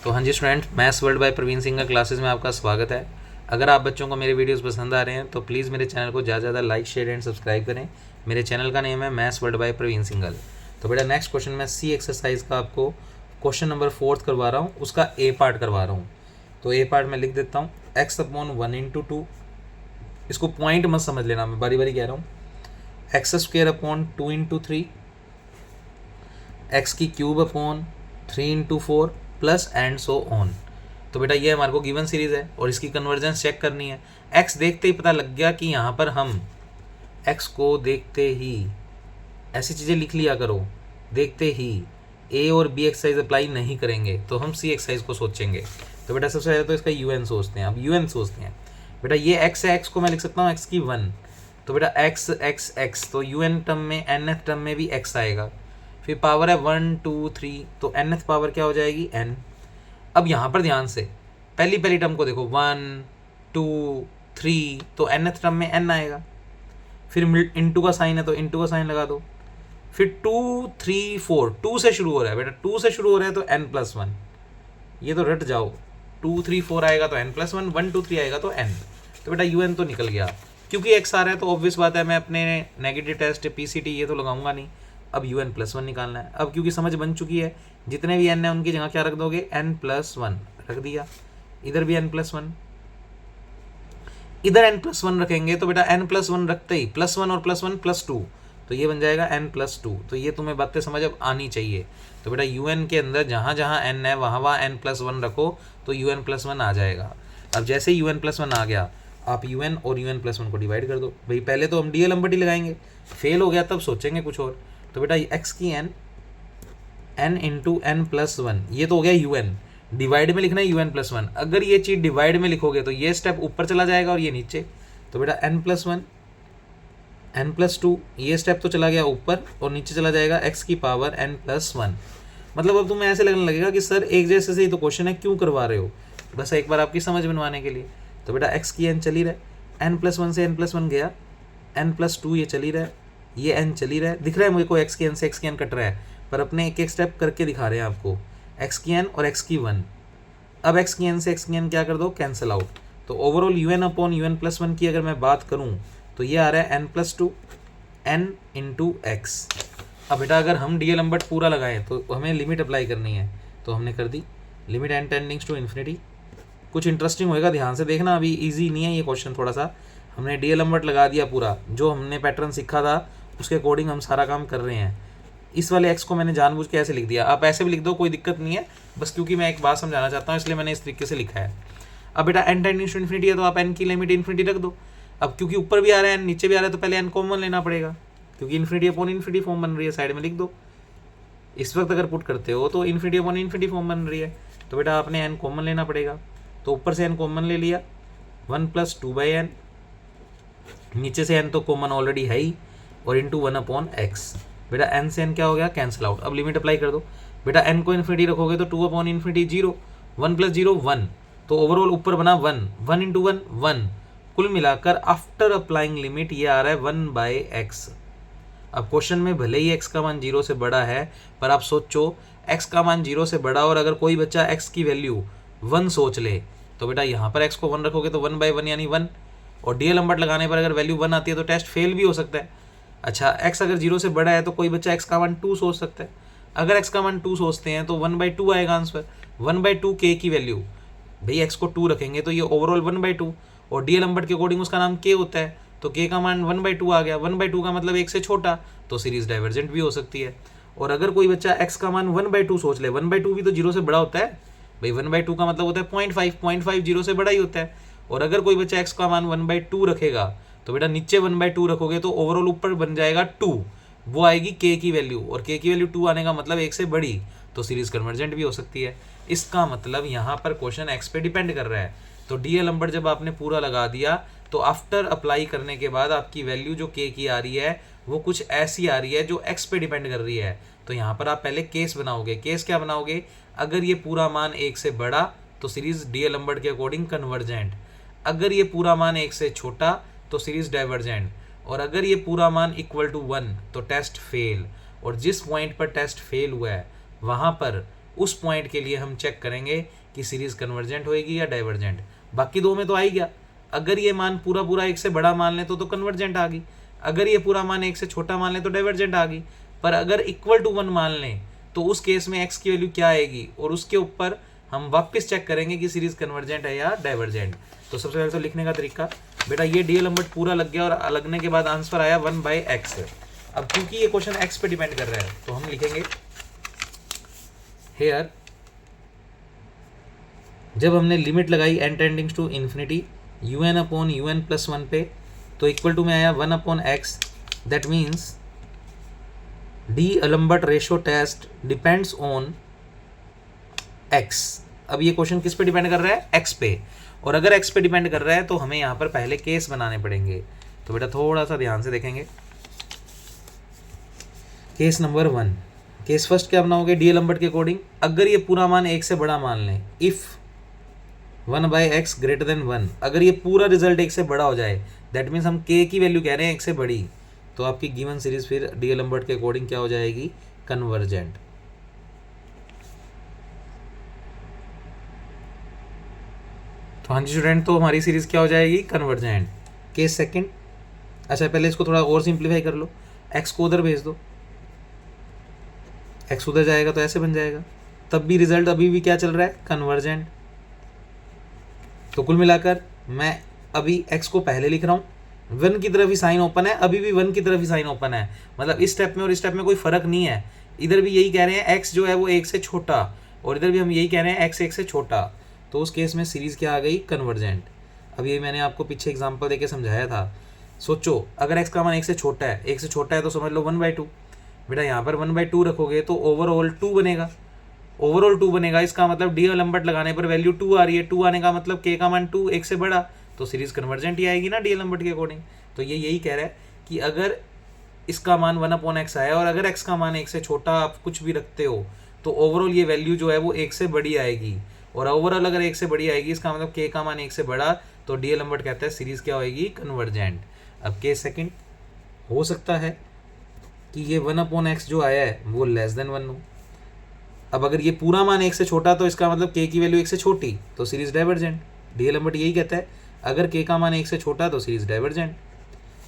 तो हाँ जी student, maths world by Praveen Singh का क्लासेस में आपका स्वागत है। अगर आप बच्चों को मेरे वीडियोस पसंद आ रहे हैं तो प्लीज़ मेरे चैनल को ज़्यादा से ज़्यादा लाइक शेयर एंड सब्सक्राइब करें। मेरे चैनल का नेम है maths world by Praveen Singhal. तो बेटा नेक्स्ट क्वेश्चन मैं सी एक्सरसाइज का आपको क्वेश्चन नंबर 4 करवा रहा हूँ, उसका ए पार्ट करवा रहा हूँ। तो ए पार्ट मैं लिख देता हूँ, एक्स अपॉन 1/2। इसको पॉइंट मत समझ लेना, मैं बारी बारी कह रहा हूँ। एक्स स्क्वेयर अपॉन 2/3, एक्स की cube upon 3/4 plus and so on. तो बेटा ये हमारे को गिवन सीरीज है और इसकी कन्वर्जेंस चेक करनी है। एक्स देखते ही पता लग गया कि यहाँ पर हम एक्स को देखते ही ऐसी चीज़ें लिख लिया करो, देखते ही ए और बी एक्सरसाइज अप्लाई नहीं करेंगे तो हम सी एक्सरसाइज को सोचेंगे। तो बेटा सबसे पहले तो इसका यू एन सोचते हैं। अब यू एन सोचते हैं बेटा, ये एक्स है, एक्स को मैं लिख सकता हूँ एक्स की 1। तो बेटा एक्स एक्स एक्स, तो यू एन टर्म में एन टर्म में भी एक्स आएगा। फिर पावर है 1 2 3, तो एन पावर क्या हो जाएगी एन। अब यहाँ पर ध्यान से पहली टर्म को देखो, 1 2 3, तो एन टर्म में एन आएगा। फिर इंटू का साइन है तो इंटू का साइन लगा दो। फिर 2 3 4, 2 से शुरू हो रहा है बेटा, 2 से शुरू हो रहा है तो n प्लस 1, ये तो रट जाओ। 2 3 4 आएगा तो n प्लस 1, 1 2 3 आएगा तो n। तो बेटा यू एन तो निकल गया। क्योंकि x आ रहा है तो ऑब्वियस बात है मैं अपने नेगेटिव टेस्ट पीसीटी ये तो लगाऊंगा नहीं। अब यू एन प्लस 1 निकालना है। अब क्योंकि समझ बन चुकी है, जितने भी n है उनकी जगह क्या रख दोगे, n प्लस 1 रख दिया। इधर भी n प्लस 1, इधर n प्लस 1 रखेंगे तो बेटा n प्लस 1 रखते ही प्लस 1 और प्लस 1 प्लस 2, तो ये बन जाएगा n प्लस 2। तो ये तुम्हें बातें समझ अब आनी चाहिए। तो बेटा यू एन के अंदर जहाँ जहाँ n है वहाँ वहाँ n प्लस 1 रखो तो यू एन प्लस 1 आ जाएगा। अब जैसे यू एन प्लस 1 आ गया, आप यू एन और यू एन प्लस 1 को डिवाइड कर दो। भाई पहले तो हम डी एल एम्बर्टी लगाएंगे, फेल हो गया तब सोचेंगे कुछ और। तो बेटा एक्स की n, n into n plus 1, ये तो हो गया यू एन। डिवाइड में लिखना है यू एन प्लस 1। अगर ये चीज़ डिवाइड में लिखोगे तो ये स्टेप ऊपर चला जाएगा और ये नीचे। तो बेटा एन प्लस 1 एन प्लस 2, ये स्टेप तो चला गया ऊपर और नीचे चला जाएगा एक्स की पावर एन प्लस 1। मतलब अब तुम्हें ऐसे लगने लगेगा कि सर एक जैसे से ही तो क्वेश्चन है, क्यों करवा रहे हो, बस एक बार आपकी समझ बनवाने के लिए। तो बेटा एक्स की एन चली रहे, एन प्लस 1 से एन प्लस 1 गया, एन प्लस 2 ये चली रहा है, ये एन चली रहा है। दिख रहा है मुझे को एक्स की एन से एक्स की एन कट रहा है, पर अपने एक एक स्टेप करके दिखा रहे हैं आपको। एक्स की एन और एक्स की 1। अब एक्स की एन से एक्स की एन क्या कर दो, कैंसिल आउट। तो overall u N upon you N plus 1 की अगर मैं बात करूँ तो ये आ रहा है n plus 2 n into x. अब बेटा अगर हम डी एल एम्बर्ट पूरा लगाएं तो हमें लिमिट अप्लाई करनी है, तो हमने कर दी लिमिट एन टेंडिंग्स टू इन्फिनिटी। कुछ इंटरेस्टिंग होएगा, ध्यान से देखना, अभी इजी नहीं है ये क्वेश्चन थोड़ा सा। हमने डी एल एम्बर्ट लगा दिया पूरा, जो हमने पैटर्न सीखा था उसके अकॉर्डिंग हम सारा काम कर रहे हैं। इस वाले एक्स को मैंने जानबूझ के ऐसे लिख दिया, आप ऐसे भी लिख दो कोई दिक्कत नहीं है, बस क्योंकि मैं एक बात समझाना चाहता हूँ इसलिए मैंने इस तरीके से लिखा है। अब बेटा एन टेंडिंग्स टू इन्फिनिटी है तो आप एन की लिमिट इन्फिनिटी रख दो। अब क्योंकि ऊपर भी आ रहा है एन नीचे भी आ रहा है तो पहले एन कॉमन लेना पड़ेगा, क्योंकि इन्फिनिटी अपॉन इन्फिनिटी फॉर्म बन रही है, साइड में लिख दो। इस वक्त अगर पुट करते हो तो इन्फिनिटी अपॉन इन्फिनिटी फॉर्म बन रही है, तो बेटा आपने एन कॉमन लेना पड़ेगा। तो ऊपर से एन कॉमन ले लिया, 1 प्लस 2/n, नीचे से एन तो कॉमन ऑलरेडी है ही, और इंटू 1 अपॉन एक्स। बेटा एन से एन क्या हो गया, कैंसिल आउट। अब लिमिट अप्लाई कर दो। बेटा एन को इन्फिनिटी रखोगे तो 2 अपॉन इन्फिनिटी 0, 1 प्लस 0 1, तो ओवरऑल ऊपर बना 1, 1 इंटू 1 1। कुल मिलाकर आफ्टर अप्लाइंग लिमिट ये आ रहा है 1/x। अब क्वेश्चन में भले ही x का मान 0 से बड़ा है, पर आप सोचो x का मान 0 से बड़ा और अगर कोई बच्चा x की वैल्यू 1 सोच ले तो बेटा यहाँ पर x को 1 रखोगे तो 1/1 यानी 1, और डी एल एम्बर्ट लगाने पर अगर वैल्यू 1 आती है तो टेस्ट फेल भी हो सकता है। अच्छा x अगर 0 से बड़ा है तो कोई बच्चा x का मान 2 सोच सकता है। अगर x का मान 2 सोचते हैं तो 1/2 आएगा आंसर। 1/2 k की वैल्यू, भाई x को 2 रखेंगे तो ये ओवरऑल 1/2, और डी एल एम्बर्ट के अकॉर्डिंग उसका नाम k होता है, तो k का मान 1/2 आ गया। 1/2 का मतलब 1 से छोटा, तो सीरीज डाइवर्जेंट भी हो सकती है। और अगर कोई बच्चा x का मान 1/2 सोच ले, 1/2 भी तो 0 से बड़ा होता है भाई, 1/2 का मतलब होता है 0.5, 0.5 0 से बड़ा ही होता है। और अगर कोई बच्चा x का मान 1/2 रखेगा तो बेटा नीचे 1/2 रखोगे तो ओवरऑल ऊपर बन जाएगा 2, वो आएगी k की वैल्यू, और k की वैल्यू 2 आने का मतलब 1 से बड़ी, तो सीरीज कन्वर्जेंट भी हो सकती है। इसका मतलब यहाँ पर क्वेश्चन x पे डिपेंड कर रहा है। तो डी एल एम्बर्ट जब आपने पूरा लगा दिया तो आफ्टर अप्लाई करने के बाद आपकी वैल्यू जो k की आ रही है वो कुछ ऐसी आ रही है जो x पे डिपेंड कर रही है। तो यहाँ पर आप पहले केस बनाओगे। केस क्या बनाओगे, अगर ये पूरा मान 1 से बड़ा तो सीरीज डी एल एम्बर्ट के अकॉर्डिंग कन्वर्जेंट, अगर ये पूरा मान 1 से छोटा तो सीरीज डाइवर्जेंट, और अगर ये पूरा मान इक्वल टू 1 तो टेस्ट फेल। और जिस पॉइंट पर टेस्ट फेल हुआ है वहाँ पर उस पॉइंट के लिए हम चेक करेंगे कि सीरीज कन्वर्जेंट होएगी या डाइवर्जेंट। बाकी दो में तो आ ही गया, अगर ये मान पूरा पूरा एक से बड़ा मान लें तो कन्वर्जेंट आ गई, अगर ये पूरा मान एक से छोटा मान लें तो डाइवर्जेंट आ गई। पर अगर इक्वल टू 1 मान लें तो उस केस में x की वैल्यू क्या आएगी, और उसके ऊपर हम वापस चेक करेंगे कि सीरीज कन्वर्जेंट है या डाइवर्जेंट। तो सबसे पहले तो लिखने का तरीका, बेटा ये डी लंबट पूरा लग गया और लगने के बाद आंसर आया 1/x। अब क्योंकि ये क्वेश्चन x पे डिपेंड कर रहा है तो हम लिखेंगे हेयर, जब हमने लिमिट लगाई n tendings to infinity un/un+1 पे, तो इक्वल टू में आया 1/x। That means D'Alembert ratio test depends on x। अब ये क्वेश्चन किस पे डिपेंड कर रहा है, x पे, और अगर x पे डिपेंड कर रहा है तो हमें यहाँ पर पहले केस बनाने पड़ेंगे। तो बेटा थोड़ा सा ध्यान से देखेंगे। केस नंबर 1, केस फर्स्ट क्या बनाओगे, डी लंबट के अकॉर्डिंग अगर ये पूरा मान एक से बड़ा मान लें, इफ 1/x ग्रेटर देन 1, अगर ये पूरा रिजल्ट एक से बड़ा हो जाए, दैट मीन्स हम k की वैल्यू कह रहे हैं एक से बड़ी, तो आपकी गिवन सीरीज फिर डी लंबट के अकॉर्डिंग क्या हो जाएगी, कन्वर्जेंट। तो हाँ जी स्टूडेंट, तो हमारी सीरीज क्या हो जाएगी, कन्वर्जेंट। केस सेकंड, अच्छा पहले इसको थोड़ा और सिंप्लीफाई कर लो, x को उधर भेज दो, x उधर जाएगा तो ऐसे बन जाएगा, तब भी रिजल्ट अभी भी क्या चल रहा है, कन्वर्जेंट। तो कुल मिलाकर मैं अभी x को पहले लिख रहा हूँ, 1 की तरफ ही साइन ओपन है, अभी भी 1 की तरफ ही साइन ओपन है, मतलब इस स्टेप में और इस स्टेप में कोई फर्क नहीं है। इधर भी यही कह रहे हैं x जो है वो 1 से छोटा, और इधर भी हम यही कह रहे हैं x 1 से छोटा, तो उस केस में सीरीज क्या आ गई, कन्वर्जेंट। अब ये मैंने आपको पीछे एग्जांपल देके समझाया था। सोचो अगर x का मान 1 से छोटा है, 1 से छोटा है तो समझ लो 1/2। बेटा यहाँ पर 1/2 रखोगे तो ओवरऑल 2 बनेगा, ओवरऑल 2 बनेगा, इसका मतलब डी लंबट लगाने पर वैल्यू 2 आ रही है, 2 आने का मतलब k का मान 2 1 से बड़ा, तो सीरीज कन्वर्जेंट ही आएगी ना डी लंबट के अकॉर्डिंग। तो ये यही कह रहा है कि अगर इसका मान 1/x आया और अगर x का मान 1 से छोटा आप कुछ भी रखते हो तो ओवरऑल ये वैल्यू जो है वो 1 से बड़ी आएगी, और ओवरऑल अगर 1 से बड़ी आएगी इसका मतलब k का मान 1 से बड़ा, तो डी लंबट कहता है सीरीज क्या होएगी, कन्वर्जेंट। अब केस सेकंड, हो सकता है कि ये 1/x जो आया है वो लेस देन 1 हो। अब अगर ये पूरा मान 1 से छोटा तो इसका मतलब k की वैल्यू 1 से छोटी, तो सीरीज डाइवर्जेंट। डी लंबट यही कहता है अगर k का मान 1 से छोटा तो सीरीज डाइवर्जेंट।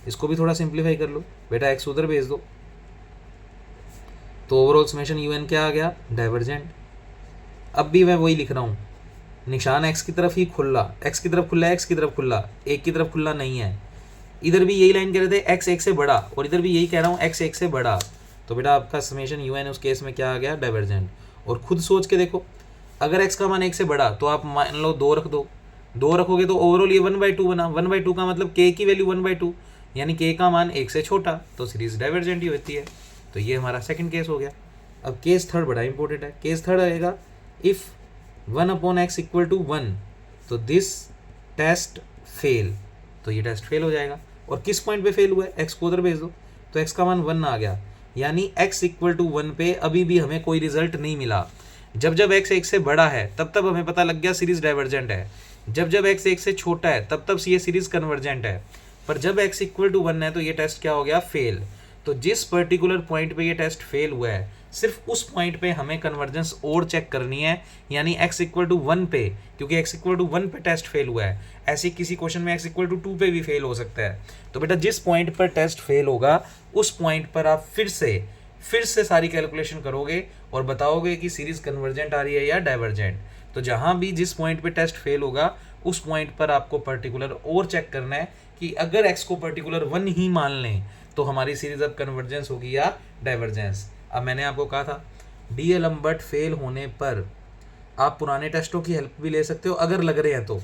इसको भी थोड़ा सिंप्लीफाई कर लो, बेटा x उधर भेज दो, तो ओवरऑल समेशन un क्या आ गया, डाइवर्जेंट। अब भी मैं वही लिख रहा हूँ, निशान x की तरफ ही खुला, x की तरफ खुला है, x की तरफ खुला, एक की तरफ खुला नहीं है। इधर भी यही लाइन कह रहे थे x 1 से बड़ा, और इधर भी यही कह रहा हूँ x 1 से बड़ा, तो बेटा आपका समेशन un उस केस में क्या आ गया, डाइवर्जेंट। और खुद सोच के देखो, अगर x का मान 1 से बड़ा तो आप मान लो 2 रख दो, 2 रखोगे तो ओवरऑल ये 1/2 बना, 1/2 का मतलब k की वैल्यू 1/2, यानी k का मान 1 से छोटा, तो सीरीज डाइवर्जेंट ही होती है। तो ये हमारा सेकंड केस हो गया। अब केस थर्ड बड़ा इंपॉर्टेंट है। केस थर्ड आएगा इफ 1/x इक्वल टू 1, तो दिस टेस्ट फेल, तो ये टेस्ट फेल हो जाएगा। और किस पॉइंट पे फेल हुआ है, x को उधर भेज दो, तो x का मान 1 आ गया, यानी x इक्वल टू 1 पे अभी भी हमें कोई रिजल्ट नहीं मिला। जब जब x 1 से बड़ा है तब तब हमें पता लग गया सीरीज डाइवर्जेंट है, जब जब x 1 से छोटा है तब तब ये सीरीज कन्वर्जेंट है, पर जब x इक्वल टू 1 है तो ये टेस्ट क्या हो गया, फेल। तो जिस पर्टिकुलर पॉइंट पे ये टेस्ट फेल हुआ है सिर्फ उस पॉइंट पे हमें कन्वर्जेंस और चेक करनी है, यानी x इक्वल टू 1 पे, क्योंकि x इक्वल टू 1 पे टेस्ट फेल हुआ है। ऐसे किसी क्वेश्चन में x इक्वल टू 2 पे भी फेल हो सकता है। तो बेटा जिस पॉइंट पर टेस्ट फेल होगा उस पॉइंट पर आप फिर से सारी कैलकुलेशन करोगे और बताओगे कि सीरीज कन्वर्जेंट आ रही है या डाइवर्जेंट। तो जहां भी जिस पॉइंट पे टेस्ट फेल होगा उस पॉइंट पर आपको पर्टिकुलर और चेक करना है कि अगर x को पर्टिकुलर 1 ही मान लें तो हमारी सीरीज अब कन्वर्जेंस होगी या डाइवर्जेंस। अब मैंने आपको कहा था डी लंबट फेल होने पर आप पुराने टेस्टों की हेल्प भी ले सकते हो अगर लग रहे हैं तो,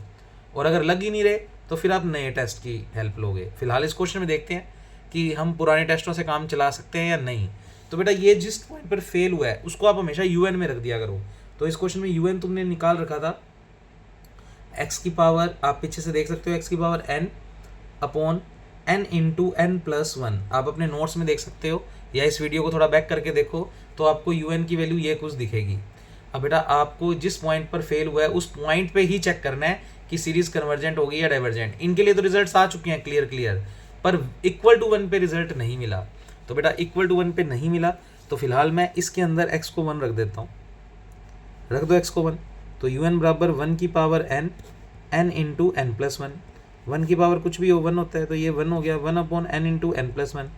और अगर लग ही नहीं रहे तो फिर आप नए टेस्ट की हेल्प लोगे। फिलहाल इस क्वेश्चन में देखते हैं कि हम पुराने टेस्टों से काम चला सकते हैं या नहीं। तो बेटा ये जिस पॉइंट पर फेल हुआ है उसको आप हमेशा UN में रख दिया करो। तो इस क्वेश्चन में UN तुमने निकाल रखा था x की पावर, आप पीछे से देख सकते हो x की power n upon n into n+1, आप अपने नोट्स में देख सकते हो या इस वीडियो को थोड़ा बैक करके देखो तो आपको UN की वैल्यू ये कुछ दिखेगी। अब बेटा आपको जिस पॉइंट पर फेल हुआ है उस पॉइंट पे ही चेक करना है कि सीरीज कन्वर्जेंट होगी या डाइवर्जेंट। इनके लिए तो रिजल्ट्स आ चुके हैं क्लियर, पर इक्वल टू 1 पे रिजल्ट नहीं मिला। तो बेटा इक्वल टू 1 पे नहीं मिला तो फिलहाल मैं इसके अंदर x को 1 रख देता हूँ, रख दो x को 1, तो un बराबर 1 की power n, n into n plus 1, 1 की पावर कुछ भी हो 1 होता है, तो ये 1 हो गया 1 upon n into n plus 1।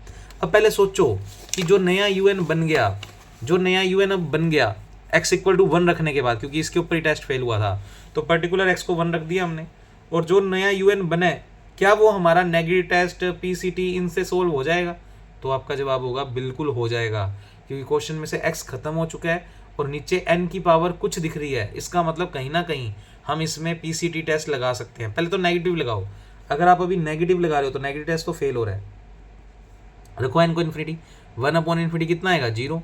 अब पहले सोचो कि जो नया un बन गया, जो नया un अब बन गया x इक्वल टू 1 रखने के बाद, क्योंकि इसके ऊपर ही टेस्ट फेल हुआ था, तो पर्टिकुलर x को 1 रख दिया हमने, और जो नया un बना है क्या वो हमारा नेगेटिव टेस्ट पीसीटी इनसे सोल्व हो जाएगा? तो आपका जवाब होगा बिल्कुल हो जाएगा, क्योंकि क्वेश्चन में से x खत्म हो चुका है और नीचे n की पावर कुछ दिख रही है। इसका मतलब कहीं ना कहीं हम इसमें पीसीटी टेस्ट लगा सकते हैं। पहले तो नेगेटिव लगाओ, अगर आप अभी नेगेटिव लगा रहे हो तो नेगेटिव टेस्ट तो फेल हो रहा है। रखो n को इन्फिनिटी, 1 अपॉन इन्फिनिटी कितना आएगा 0,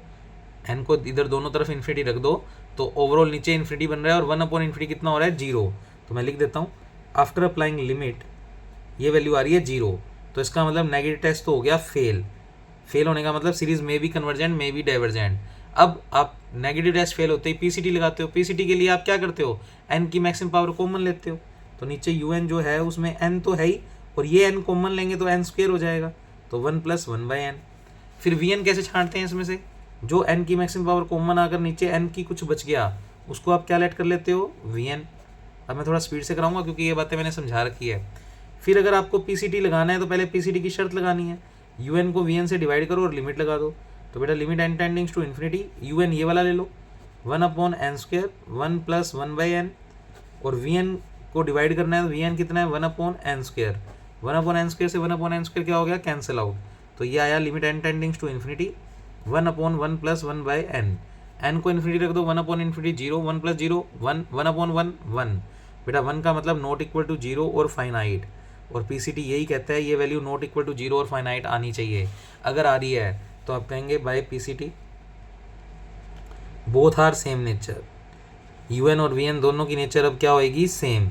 n को इधर दोनों तरफ इन्फिनिटी रख दो तो ओवरऑल नीचे इन्फिनिटी बन रहा है, और 1 अपॉन इन्फिनिटी कितना हो रहा है 0। तो मैं लिख देता हूँ आफ्टर अप्लाइंग लिमिट ये वैल्यू आ रही है 0, तो इसका मतलब नेगेटिव टेस्ट तो हो गया फेल। फेल होने का मतलब सीरीज में भी कन्वर्जेंट में भी डाइवर्जेंट। अब आप नेगेटिव टेस्ट फेल होते ही पीसीटी लगाते हो, पीसीटी के लिए आप क्या करते हो n की मैक्सिमम पावर कॉमन लेते हो, तो नीचे un जो है उसमें n तो है ही, और ये n कॉमन लेंगे तो n स्क्वायर हो जाएगा, तो 1 प्लस 1/n। फिर vn कैसे छांटते हैं इसमें से, जो n की मैक्सिमम पावर कॉमन आकर नीचे n की कुछ बच गया उसको आप क्या लेट कर लेते हो vn। अब मैं थोड़ा स्पीड से कराऊंगा क्योंकि ये बातें मैंने समझा रखी है। फिर अगर आपको पीसीटी लगाना है तो पहले पीसीटी की शर्त लगानी है, un को vn से डिवाइड करो और लिमिट लगा दो, तो बेटा limit n tendings to infinity un ये वाला ले लो 1 upon N square 1 plus 1/n, और vn को डिवाइड करना है तो vn कितना है 1 upon N square, 1 upon N square से 1 अपॉन एन स्क्वायर क्या हो गया कैंसिल आउट, तो ये आया limit n tendings to infinity 1 upon 1 plus 1/n, n को इन्फिनिटी रख दो 1 अपॉन इन्फिनिटी 0, 1 प्लस 0 1, 1 अपॉन 1 1, बेटा 1 का मतलब नॉट इक्वल टू 0 और फाइनाइट, और पीसीटी यही कहता है ये वैल्यू नॉट इक्वल टू 0 और फाइनाइट आनी चाहिए। अगर आ रही है तो आप कहेंगे by PCT both are same nature, un और vn दोनों की नेचर अब क्या होएगी सेम।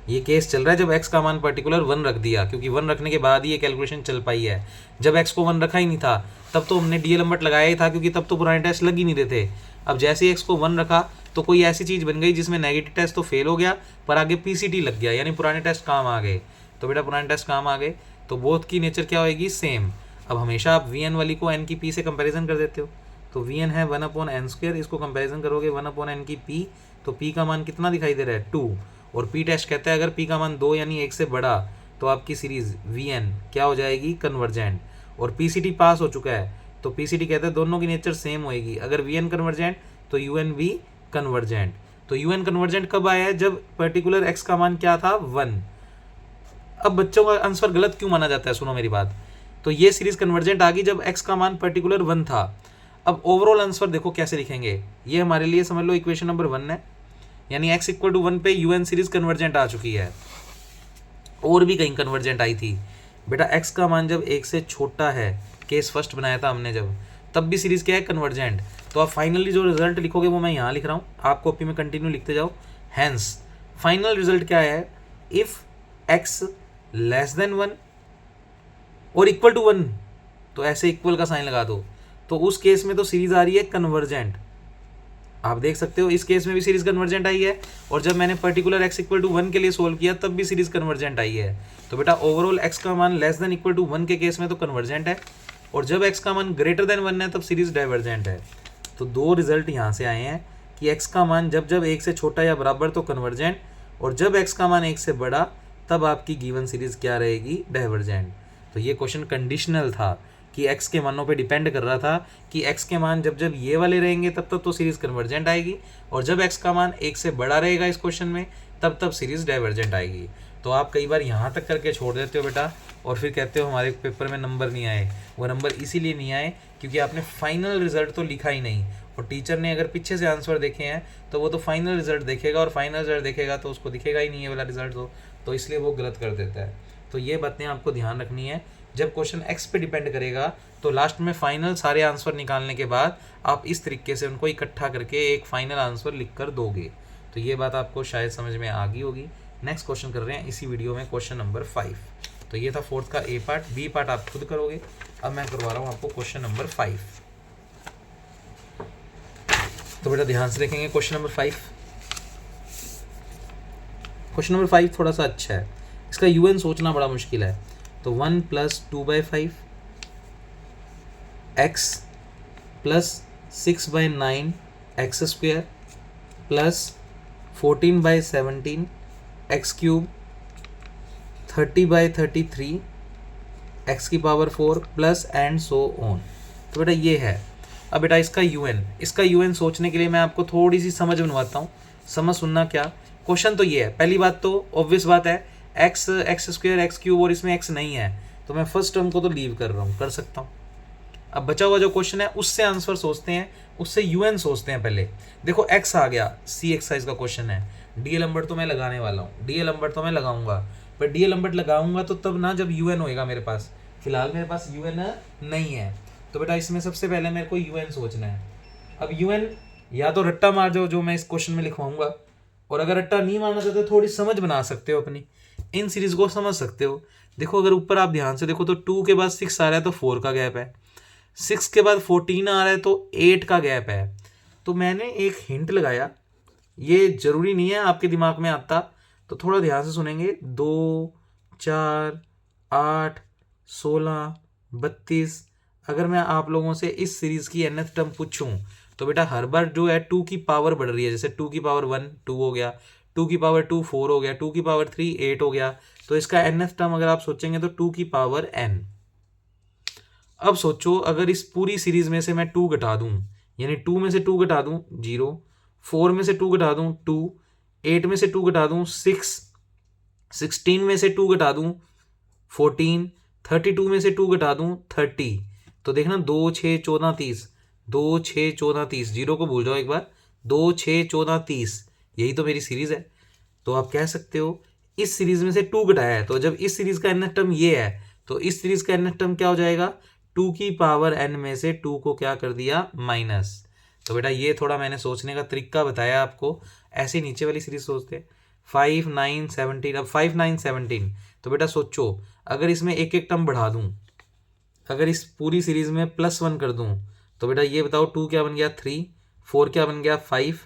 ये केस चल रहा है जब x का मान पर्टिकुलर 1 रख दिया, क्योंकि 1 रखने के बाद ही ये कैलकुलेशन चल पाई है। जब x को 1 रखा ही नहीं था तब तो हमने डीएल नंबर लगाया ही था, क्योंकि तब तो पुराने टेस्ट लग ही नहीं रहे थे। अब जैसे ही x को 1 रखा तो कोई ऐसी चीज़ बन गई जिसमें नेगेटिव टेस्ट तो फेल हो गया पर आगे पीसीटी लग गया, यानी पुराने टेस्ट काम आ गए। तो बेटा पुराने टेस्ट काम आ गए तो बोथ की नेचर क्या होएगी सेम। अब हमेशा आप vn वाली को n की p से कंपैरिजन कर देते हो, तो vn है 1 अपॉन एन स्क्वायर, इसको कंपैरिजन करोगे 1 अपॉन एन की p, तो p का मान कितना दिखाई दे रहा है 2, और p टेस्ट कहता है अगर p का मान 2 यानी 1 से बड़ा तो आपकी सीरीज vn क्या हो जाएगी कन्वर्जेंट, और pct पास हो चुका है तो pct कहता है दोनों की नेचर सेम होएगी। अगर vn कन्वर्जेंट तो un भी कन्वर्जेंट। तो un कन्वर्जेंट कब आया है जब पर्टिकुलर x का मान क्या था 1। अब बच्चों का आंसर गलत क्यों माना जाता है, सुनो मेरी बात। तो ये सीरीज कन्वर्जेंट आ गई जब x का मान पर्टिकुलर 1 था। अब ओवरऑल आंसर देखो कैसे लिखेंगे, ये हमारे लिए समझ लो इक्वेशन नंबर 1 है, यानी x इक्वल टू 1 पे un सीरीज कन्वर्जेंट आ चुकी है। और भी कहीं कन्वर्जेंट आई थी बेटा, x का मान जब 1 से छोटा है, केस फर्स्ट बनाया था हमने जब, तब भी सीरीज क्या है कन्वर्जेंट। तो आप फाइनली जो रिजल्ट लिखोगे वो मैं यहाँ लिख रहा हूँ, आप कॉपी में कंटिन्यू लिखते जाओ। हैंस फाइनल रिजल्ट क्या है, इफ x लेस देन 1 और इक्वल टू 1, तो ऐसे इक्वल का साइन लगा दो, तो उस केस में तो सीरीज आ रही है कन्वर्जेंट। आप देख सकते हो इस केस में भी सीरीज कन्वर्जेंट आई है, और जब मैंने पर्टिकुलर x इक्वल टू 1 के लिए सोल्व किया तब भी सीरीज कन्वर्जेंट आई है। तो बेटा ओवरऑल x का मान लेस देन इक्वल टू 1 के केस में तो कन्वर्जेंट है, और जब x का मान ग्रेटर देन 1 है तब सीरीज डाइवर्जेंट है। तो दो रिजल्ट यहाँ से आए हैं कि x का मान जब जब 1 से छोटा या बराबर तो कन्वर्जेंट, और जब x का मान 1 से बड़ा तब आपकी गिवन सीरीज क्या रहेगी डाइवर्जेंट। तो ये क्वेश्चन कंडीशनल था कि x के मानों पे डिपेंड कर रहा था कि x के मान जब जब ये वाले रहेंगे तब तब तो सीरीज कन्वर्जेंट आएगी, और जब x का मान 1 से बड़ा रहेगा इस क्वेश्चन में तब तब सीरीज डाइवर्जेंट आएगी। तो आप कई बार यहाँ तक करके छोड़ देते हो बेटा, और फिर कहते हो हमारे पेपर में नंबर नहीं आए। वो नंबर इसीलिए नहीं आए क्योंकि आपने फाइनल रिजल्ट तो लिखा ही नहीं, और टीचर ने अगर पीछे से आंसर देखे हैं तो वो तो फाइनल रिजल्ट देखेगा, और फाइनल रिजल्ट देखेगा तो उसको दिखेगा ही नहीं है वाला रिजल्ट, तो इसलिए वो गलत कर देता है। तो ये बातें आपको ध्यान रखनी है। जब क्वेश्चन x पे डिपेंड करेगा तो लास्ट में फाइनल सारे आंसर निकालने के बाद आप इस तरीके से उनको इकट्ठा करके एक फाइनल आंसर लिख कर दोगे। तो ये बात आपको शायद समझ में आ गई होगी। नेक्स्ट क्वेश्चन कर रहे हैं इसी वीडियो में, क्वेश्चन नंबर 5। तो ये था फोर्थ का ए पार्ट, बी पार्ट आप खुद करोगे। अब मैं करवा रहा हूँ आपको क्वेश्चन नंबर 5। तो बेटा ध्यान से देखेंगे क्वेश्चन नंबर 5। क्वेश्चन नंबर 5 थोड़ा सा अच्छा है, इसका यूएन सोचना बड़ा मुश्किल है। तो 1 plus 2/5 x plus 6/9 x square plus 14/17 x cube 30/33 x की power 4 plus and so on. तो बेटा ये है। अब बेटा इसका यूएन सोचने के लिए मैं आपको थोड़ी सी समझ बनवाता हूँ। समझ सुनना क्या क्वेश्चन तो ये है। पहली बात तो ऑब्वियस बात है, एक्स स्क्वायर एक्स क्यूब और इसमें एक्स नहीं है, तो मैं फर्स्ट टर्म को तो लीव कर रहा हूँ, कर सकता हूँ। अब बचा हुआ जो क्वेश्चन है उससे आंसर सोचते हैं, उससे यूएन सोचते हैं। पहले देखो एक्स आ गया, सी एक्सरसाइज का क्वेश्चन है। डीएल नंबर तो मैं लगाने वाला हूँ, डीएल नंबर तो मैं लगाऊंगा, पर डीएल नंबर लगाऊंगा तो तब ना जब यूएन होएगा मेरे पास। फिलहाल मेरे पास यूएन नहीं है, तो बेटा इसमें सबसे पहले मेरे को यूएन सोचना है। अब यूएन या तो रट्टा मार दो जो मैं इस क्वेश्चन में लिखवाऊंगा, और अगर रट्टा नहीं मारना चाहते तो थोड़ी समझ बना सकते हो, अपनी इन सीरीज को समझ सकते हो। देखो अगर ऊपर आप ध्यान से देखो तो 2 के बाद 6 आ रहा है तो 4 का गैप है, 6 के बाद 14 आ रहा है तो 8 का गैप है। तो मैंने एक हिंट लगाया, ये जरूरी नहीं है आपके दिमाग में आता, तो थोड़ा ध्यान से सुनेंगे। 2 4 8 16 32। अगर मैं आप लोगों से इस सीरीज की nth टर्म पूछूं तो बेटा हर बार जो है 2 की पावर बढ़ रही है। जैसे 2 की पावर 1 2 हो गया, 2 की पावर 2 4 हो गया, 2 की पावर 3 8 हो गया। तो इसका nth टर्म अगर आप सोचेंगे तो 2 की पावर n। अब सोचो अगर इस पूरी सीरीज में से मैं 2 घटा दूं, यानी 2 में से 2 घटा दूं 0, 4 में से 2 घटा दूं 2, 8 में से 2 घटा दूं 6, 16 में से 2 घटा दूं 14, 32 में से 2 घटा दूं 30। तो देखना 2 6 14 30, 2 6 14 30, जीरो को भूल जाओ एक बार, 2 6 14 30, यही तो मेरी सीरीज है। तो आप कह सकते हो इस सीरीज में से 2 घटाया है, तो जब इस सीरीज का nth टर्म ये है तो इस सीरीज का nth टर्म क्या हो जाएगा, 2 की पावर n में से 2 को क्या कर दिया माइनस। तो बेटा ये थोड़ा मैंने सोचने का तरीका बताया आपको। ऐसे नीचे वाली सीरीज सोचते हैं 5 9 17। अब 5 9 17, तो बेटा सोचो अगर इसमें एक एक टर्म बढ़ा दूं, अगर इस पूरी सीरीज में +1 कर दूं, तो बेटा ये बताओ 2 क्या बन गया 3, 4 क्या बन गया 5,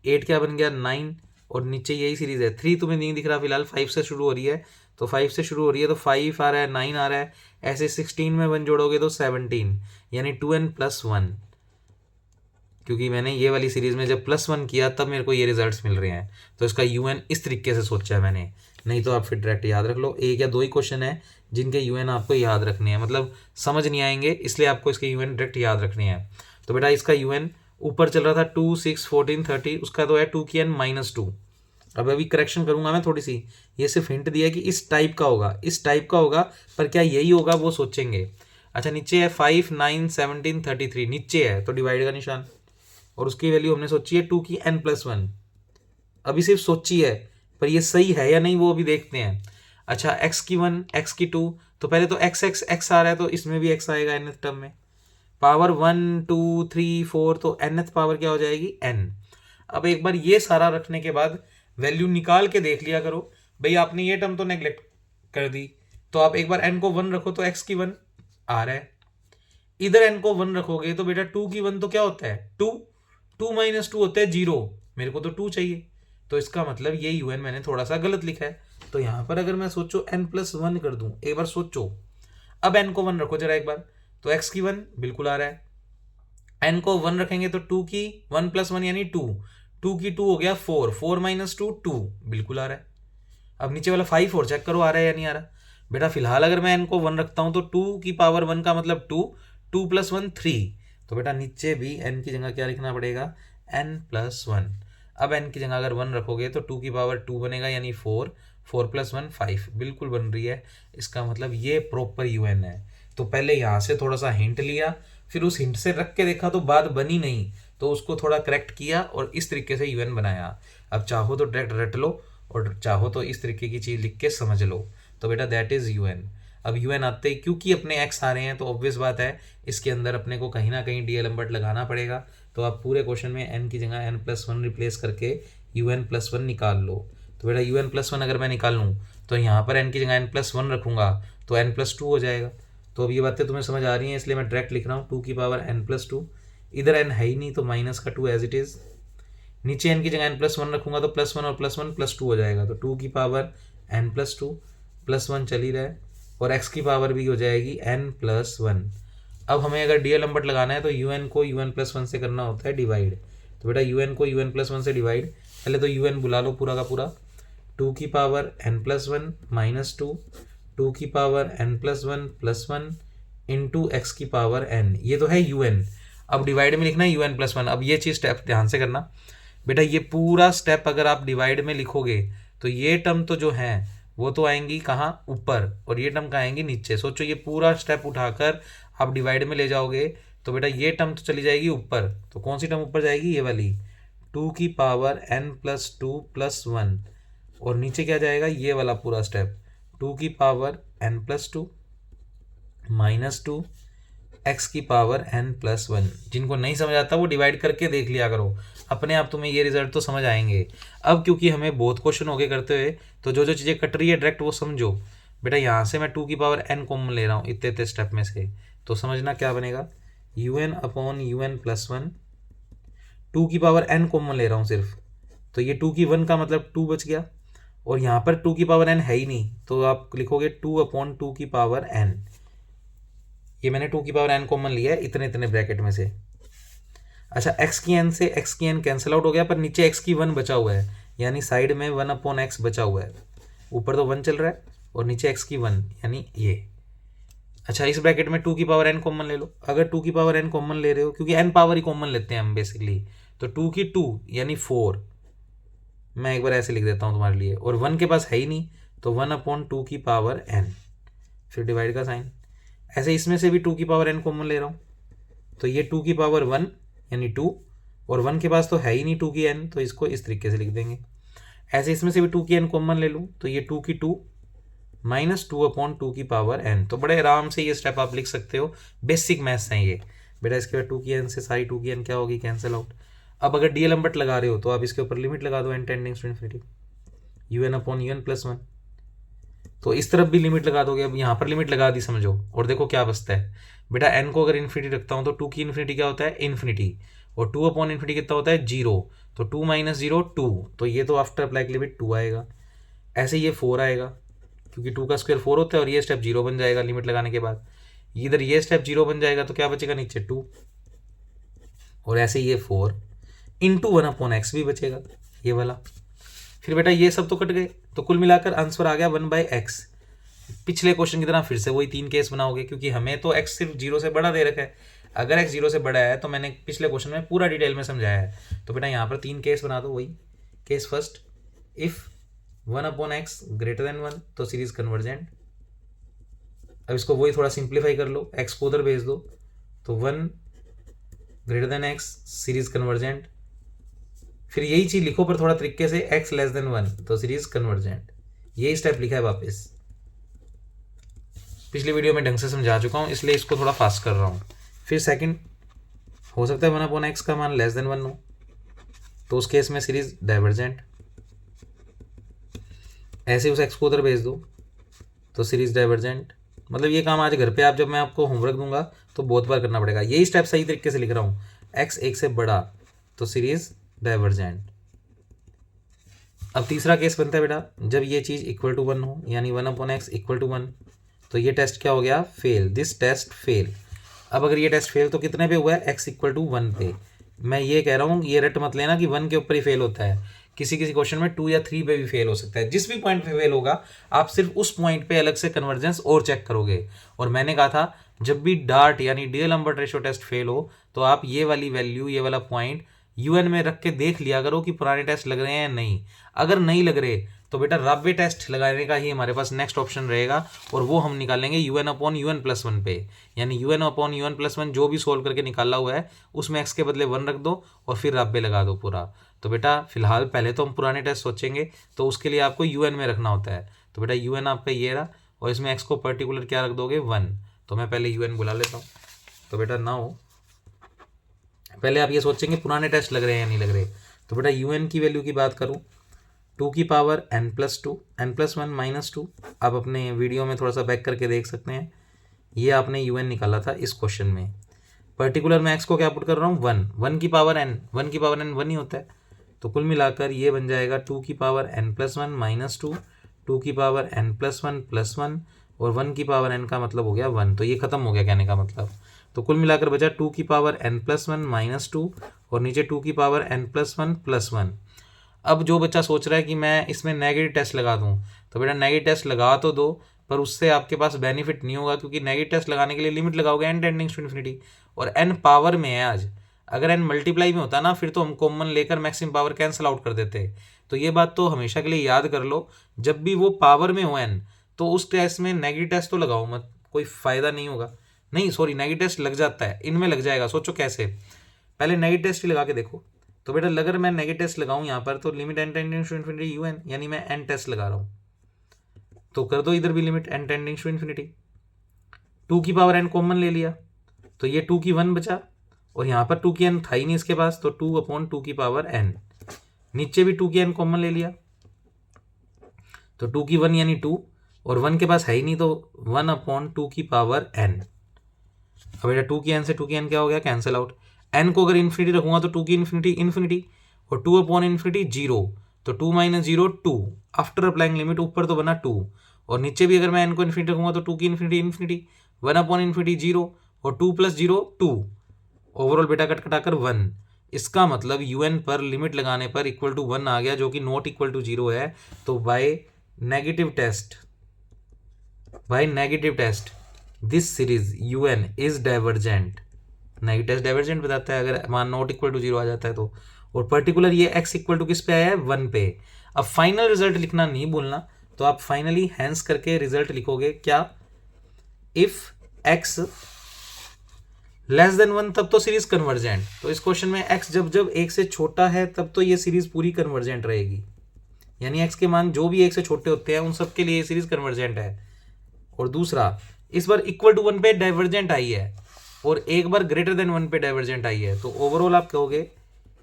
8 क्या बन गया 9, और नीचे यही सीरीज है। 3 तुम्हें नहीं दिख रहा फिलहाल, 5 से शुरू हो रही है, तो 5 से शुरू हो रही है तो 5 आ रहा है 9 आ रहा है, ऐसे 16 में 1 जोड़ोगे तो 17, यानी 2n+1। क्योंकि मैंने ये वाली सीरीज में जब +1 किया तब मेरे को ये रिजल्ट्स मिल रहे हैं, तो इसका यूएन इस तरीके से सोचा है मैंने। नहीं तो आप फिर डायरेक्ट याद रख लो। एक या दो ही क्वेश्चन है जिनके यूएन आपको याद रखने हैं, मतलब समझ नहीं आएंगे, इसलिए आपको इसके यूएन डायरेक्ट याद रखने हैं। तो बेटा इसका यूएन ऊपर चल रहा था 2 6 14 30, उसका तो है 2 की n -2। अब अभी करेक्शन करूंगा मैं थोड़ी सी, ये सिर्फ हिंट दिया कि इस टाइप का होगा, इस टाइप का होगा, पर क्या यही होगा वो सोचेंगे। अच्छा नीचे है 5 9 17 33, नीचे है तो डिवाइड का निशान, और उसकी वैल्यू हमने सोची है 2 की n+1। अभी सिर्फ सोची है, पर ये सही है या नहीं वो अभी देखते हैं। अच्छा x की 1 x की 2, तो पहले तो x आ रहा है तो इसमें भी x आएगा nth टर्म में। पावर 1 2 3 4, तो nth पावर क्या हो जाएगी n। अब एक बार ये सारा रखने के बाद वैल्यू निकाल के देख लिया करो। भाई आपने ये टर्म तो नेग्लेक्ट कर दी, तो आप एक बार n को 1 रखो तो x की 1 आ रहा है, इधर n को 1 रखोगे तो बेटा 2 की 1 तो क्या होता है 2, 2 - 2 होता है 0, मेरे को तो 2 चाहिए, तो इसका मतलब ये यूएन मैंने थोड़ा सा गलत लिखा है। तो यहाँ पर अगर मैं सोचो n+1 कर दूं, एक बार सोचो, अब n को 1 रखो जरा एक बार, तो x की 1 बिल्कुल आ रहा है, n को 1 रखेंगे तो 2 की 1+1 यानी 2, 2 की 2 हो गया 4, 4 - 2 2 बिल्कुल आ रहा है। अब नीचे वाला 5 और चेक करो आ रहा है या नहीं आ रहा। बेटा फिलहाल अगर मैं n को 1 रखता हूं तो 2 की पावर 1 का मतलब 2, 2 + 1 3, तो बेटा नीचे भी n की जगह क्या लिखना पड़ेगा n+1। अब n की जगह अगर 1 रखोगे तो 2 की पावर 2 बनेगा यानी 4, 4 + 1 5 बिल्कुल बन रही है। इसका मतलब ये प्रॉपर यूएन है। तो पहले यहाँ से थोड़ा सा हिंट लिया, फिर उस हिंट से रख के देखा तो बात बनी नहीं, तो उसको थोड़ा करेक्ट किया और इस तरीके से यूएन बनाया। अब चाहो तो डायरेक्ट रट लो और चाहो तो इस तरीके की चीज़ लिख के समझ लो। तो बेटा दैट इज़ यूएन। अब यूएन आते ही क्योंकि अपने एक्स आ रहे हैं तो ऑब्वियस बात है इसके अंदर अपने को कहीं ना कहीं डीएल नंबर लगाना पड़ेगा। तो आप पूरे क्वेश्चन में n की जगह n+1 रिप्लेस करके un+1 निकाल लो। तो बेटा un+1 अगर मैं निकाल लूँ तो यहाँ पर n की जगह n+1 रखूँगा तो n+2 हो जाएगा। तो अब ये बातें तुम्हें समझ आ रही हैं, इसलिए मैं डायरेक्ट लिख रहा हूँ 2 की पावर n+2। इधर n है ही नहीं तो माइनस का 2 एज इट इज़, नीचे n की जगह n+1 रखूँगा तो +1 और +1 +2 हो जाएगा। तो 2 की पावर n+2, +1 चल ही रहा है, और x की पावर भी हो जाएगी n+1। अब हमें अगर डीएल नंबर लगाना है तो un को un+1 से करना होता है डिवाइड, तो बेटा यू एन को यू एन प्लस वन से डिवाइड, पहले तो यू एन बुला लो पूरा का पूरा, 2 की power n plus one minus 2 की power n plus one plus one into x की पावर n, ये तो है यू एन। अब डिवाइड में लिखना है यू एन प्लस वन। अब ये चीज़ स्टेप ध्यान से करना बेटा, ये पूरा स्टेप अगर आप डिवाइड में लिखोगे तो ये टर्म तो जो है वो तो आएंगी कहाँ, ऊपर, और ये टर्म कहाँ आएंगी, नीचे। सोचो ये पूरा स्टेप उठाकर आप डिवाइड में ले जाओगे तो बेटा ये टर्म तो चली जाएगी ऊपर, तो कौन सी टर्म ऊपर जाएगी, ये वाली 2 की power n plus two plus one, और नीचे क्या जाएगा, ये वाला पूरा स्टेप 2 की power n plus two minus 2 x की पावर n प्लस वन। जिनको नहीं समझ आता वो डिवाइड करके देख लिया करो, अपने आप तुम्हें ये रिजल्ट तो समझ आएंगे। अब क्योंकि हमें बहुत क्वेश्चन हो गए करते हुए, तो जो जो चीज़ें कट रही है डायरेक्ट वो समझो बेटा। यहाँ से मैं 2 की पावर n कॉमन ले रहा हूँ इतने इतने स्टेप में से, तो समझना क्या बनेगा, u N upon you N plus one, 2 की पावर n कॉमन ले रहा हूँ सिर्फ, तो ये 2 की 1 का मतलब 2 बच गया, और यहाँ पर 2 की पावर n है ही नहीं, तो आप लिखोगे 2 अपॉन 2 की पावर n। ये मैंने 2 की पावर n कॉमन लिया है इतने इतने ब्रैकेट में से। अच्छा, x की n से x की n कैंसिल आउट हो गया, पर नीचे x की 1 बचा हुआ है, यानी साइड में 1 अपॉन x बचा हुआ है। ऊपर तो 1 चल रहा है और नीचे x की 1, यानी ये। अच्छा, इस ब्रैकेट में 2 की पावर n कॉमन ले लो। अगर 2 की पावर n कॉमन ले रहे हो, क्योंकि n पावर ही कॉमन लेते हैं हम बेसिकली, तो 2 की 2 यानी 4, मैं एक बार ऐसे लिख देता हूँ तुम्हारे लिए, और 1 के पास है ही नहीं, तो 1 अपॉन 2 की पावर n, फिर डिवाइड का साइन। ऐसे इसमें से भी 2 की पावर n कॉमन ले रहा हूँ, तो ये 2 की पावर 1 यानी 2, और 1 के पास तो है ही नहीं 2 की n, तो इसको इस तरीके से लिख देंगे। ऐसे इसमें से भी 2 की n कॉमन ले लूँ, तो ये 2 की 2 माइनस 2 अपॉन 2 की पावर n। तो बड़े आराम से ये स्टेप आप लिख सकते हो, बेसिक मैथ्स हैं ये बेटा। इसके बाद 2 की n से सारी 2 की n क्या होगी, कैंसिल आउट। अब अगर डी एल लगा रहे हो तो आप इसके ऊपर लिमिट लगा दो n tendings to infinity, U N upon you N plus one, तो इस तरफ भी लिमिट लगा दोगे। अब यहाँ पर लिमिट लगा दी समझो, और देखो क्या बचता है बेटा, n को अगर इन्फिनिटी रखता हूँ तो 2 की इन्फिनिटी क्या होता है, इन्फिनिटी, और 2 अपॉन इन्फिनिटी कितना होता है, 0, तो 2 माइनस 0 2, तो ये तो आफ्टर अप्लाइड लिमिट 2 आएगा। ऐसे ये 4 आएगा, क्योंकि 2 का स्क्वायर 4 होता है, और ये स्टेप 0 बन जाएगा लिमिट लगाने के बाद। इधर ये स्टेप 0 बन जाएगा, तो क्या बचेगा नीचे 2, और ऐसे ये 4 इंटू 1 अपॉन एक्स भी बचेगा ये वाला। फिर बेटा ये सब तो कट गए, तो कुल मिलाकर आंसर आ गया 1/x। पिछले क्वेश्चन की तरह फिर से वही 3 केस बनाओगे, क्योंकि हमें तो x सिर्फ 0 से बड़ा दे रखा है। अगर x 0 से बड़ा है तो मैंने पिछले क्वेश्चन में पूरा डिटेल में समझाया है, तो बेटा यहाँ पर 3 केस बना दो। वही case first, if 1 upon x greater than 1 तो सीरीज कन्वर्जेंट। अब इसको वही थोड़ा सिंप्लीफाई कर लो, x को उधर भेज दो, तो 1 greater than x series convergent. फिर यही चीज लिखो पर थोड़ा तरीके से, x लेस देन 1 तो सीरीज कन्वर्जेंट। यही स्टेप लिखा है वापस, पिछली वीडियो में ढंग से समझा चुका हूँ, इसलिए इसको थोड़ा फास्ट कर रहा हूँ। फिर सेकंड, हो सकता है 1 अपॉन एक्स का मान लेस देन 1 हो, तो उस केस में सीरीज डाइवर्जेंट। ऐसे उस एक्स को उधर भेज दो तो सीरीज डाइवर्जेंट। मतलब ये काम आज घर पे आप, जब मैं आपको होमवर्क दूंगा तो बहुत बार करना पड़ेगा। यही स्टेप सही तरीके से लिख रहा हूँ, एक्स 1 से बड़ा तो सीरीज डाइवर्जेंट। अब तीसरा केस बनता है बेटा, जब ये चीज़ इक्वल टू 1 हो, यानी 1 अपॉन एक्स इक्वल टू 1, तो ये टेस्ट क्या हो गया, फेल, दिस टेस्ट फेल। अब अगर ये टेस्ट फेल तो कितने पे हुआ है, x इक्वल टू 1 पे। मैं ये कह रहा हूँ, ये रट मत लेना कि 1 के ऊपर ही फेल होता है, किसी किसी क्वेश्चन में 2 या 3 पे भी फेल हो सकता है। जिस भी पॉइंट पे फेल होगा आप सिर्फ उस पॉइंट पे अलग से कन्वर्जेंस और चेक करोगे। और मैंने कहा था जब भी डार्ट यानी डीएल-लैम्बर्ट रेशियो टेस्ट फेल हो तो आप ये वाली वैल्यू, ये वाला पॉइंट यूएन में रख के देख लिया करो कि पुराने टेस्ट लग रहे हैं या नहीं। अगर नहीं लग रहे तो बेटा राब्बे टेस्ट लगाने का ही हमारे पास नेक्स्ट ऑप्शन रहेगा, और वो हम निकालेंगे यूएन अपॉन यूएन प्लस 1 पे। यानी यूएन अपॉन यूएन प्लस 1 जो भी सोल्व करके निकाला हुआ है उसमें एक्स के बदले 1 रख दो और फिर राब्बे लगा दो पूरा। तो बेटा फिलहाल पहले तो हम पुराने टेस्ट सोचेंगे, तो उसके लिए आपको यूएन में रखना होता है। तो बेटा यूएन आपका ये रहा, और इसमें एक्स को पर्टिकुलर क्या रख दोगे, 1। तो मैं पहले यूएन बुला लेता हूँ। तो बेटा नाउ पहले आप ये सोचेंगे पुराने टेस्ट लग रहे हैं या नहीं लग रहे। तो बेटा यूएन की वैल्यू की बात करूँ, 2 की power n plus 2 n plus 1 minus 2, आप अपने वीडियो में थोड़ा सा बैक करके देख सकते हैं। ये आपने यूएन निकाला था इस क्वेश्चन में। पर्टिकुलर मैं एक्स को क्या पुट कर रहा हूँ, 1 की पावर n, 1 की पावर n 1 ही होता है। तो कुल मिलाकर ये बन जाएगा 2 की पावर n प्लस 1 माइनस 2, 2 की पावर n प्लस 1 प्लस 1, और 1 की पावर n का मतलब हो गया 1। तो ये खत्म हो गया कहने का मतलब। तो कुल मिलाकर बचा 2 की पावर n प्लस 1 माइनस 2 और नीचे 2 की पावर n+1 +1। अब जो बच्चा सोच रहा है कि मैं इसमें नेगेटिव टेस्ट लगा दूं, तो बेटा नेगेटिव टेस्ट लगा तो दो, पर उससे आपके पास बेनिफिट नहीं होगा, क्योंकि नेगेटिव टेस्ट लगाने के लिए लिमिट लगाओगे n टेंडिंग टू इन्फिनिटी, और n पावर में है आज। अगर n मल्टीप्लाई में होता ना, फिर तो हम कॉमन लेकर मैक्सिमम पावर कैंसिल आउट कर देते। तो ये बात तो हमेशा के लिए याद कर लो, जब भी वो पावर में हो n, तो उस टेस्ट में नेगेटिव टेस्ट तो लगाओ मत, कोई फायदा नहीं होगा। नहीं सॉरी, नेगेटिव टेस्ट लग जाता है, इनमें लग जाएगा। सोचो कैसे, पहले नेगेटिव टेस्ट ही लगा के देखो। तो बेटा अगर मैं नेगेटिव टेस्ट लगाऊं यहाँ पर, तो limit n tending to infinity un, यानी मैं n टेस्ट लगा रहा हूँ। तो कर दो इधर भी limit n tending to infinity, 2 की पावर n कॉमन ले लिया, तो ये 2 की 1 बचा, और यहाँ पर 2 की n था ही नहीं इसके पास, तो 2/2 की पावर n। नीचे भी 2 की n कॉमन ले लिया, तो 2 की 1 यानी 2, और 1 के पास है ही नहीं, तो 1/2 की पावर n। अब बेटा 2 की n से 2 की n क्या हो गया, कैंसिल आउट। n को अगर इन्फिनिटी रखूंगा तो 2 की इन्फिनिटी इन्फिनिटी, और 2/इन्फिनिटी 0, तो 2 - 0 2। आफ्टर अप्लाइंग लिमिट ऊपर तो बना 2, और नीचे भी अगर मैं n को इन्फिनिटी रखूंगा तो 2 की इन्फिनिटी इन्फिनिटी, 1/इन्फिनिटी 0, और 2 + 0 2। ओवरऑल बेटा कट कटाकर 1। इसका मतलब un पर लिमिट लगाने पर इक्वल टू 1 आ गया, जो कि नॉट इक्वल टू 0 है। तो by negative test this series un is divergent. Negative test divergent बताता है अगर मान नॉट इक्वल टू 0 आ जाता है तो। और पर्टिकुलर ये x इक्वल टू किस पे आया है, 1 पे। अब फाइनल रिजल्ट लिखना नहीं भूलना, तो आप फाइनली हैंस करके रिजल्ट लिखोगे क्या, इफ x लेस देन 1 तब तो सीरीज कन्वर्जेंट। तो इस क्वेश्चन में x जब जब 1 से छोटा है तब तो ये सीरीज पूरी कन्वर्जेंट रहेगी, यानी x के मान जो भी 1 से छोटे होते हैं उन सब के लिए ये सीरीज कन्वर्जेंट है। और दूसरा, इस बार इक्वल टू 1 पे डाइवर्जेंट आई है, और एक बार ग्रेटर देन 1 पे डाइवर्जेंट आई है। तो ओवरऑल आप कहोगे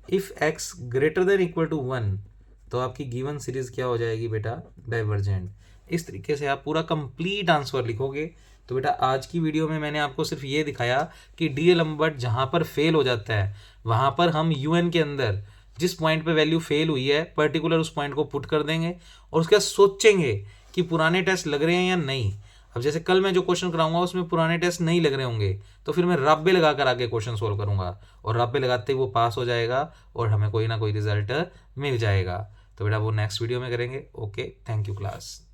if x greater than equal to 1, तो आपकी गिवन सीरीज क्या हो जाएगी बेटा, डाइवर्जेंट। इस तरीके से आप पूरा कंप्लीट आंसर लिखोगे। तो बेटा आज की वीडियो में मैंने आपको सिर्फ ये दिखाया कि डीएल लंबर्ट जहाँ पर फेल हो जाता है, वहाँ पर हम यूएन के अंदर जिस पॉइंट पे वैल्यू फेल हुई है पर्टिकुलर उस पॉइंट को पुट कर देंगे, और उसके बाद सोचेंगे कि पुराने टेस्ट लग रहे हैं या नहीं। अब जैसे कल मैं जो क्वेश्चन कराऊंगा उसमें पुराने टेस्ट नहीं लग रहे होंगे, तो फिर मैं राब्बे लगा कर आगे क्वेश्चन सोल्व करूंगा, और राब्बे लगाते ही वो पास हो जाएगा और हमें कोई ना कोई रिजल्ट मिल जाएगा। तो बेटा वो नेक्स्ट वीडियो में करेंगे। Okay, thank you class.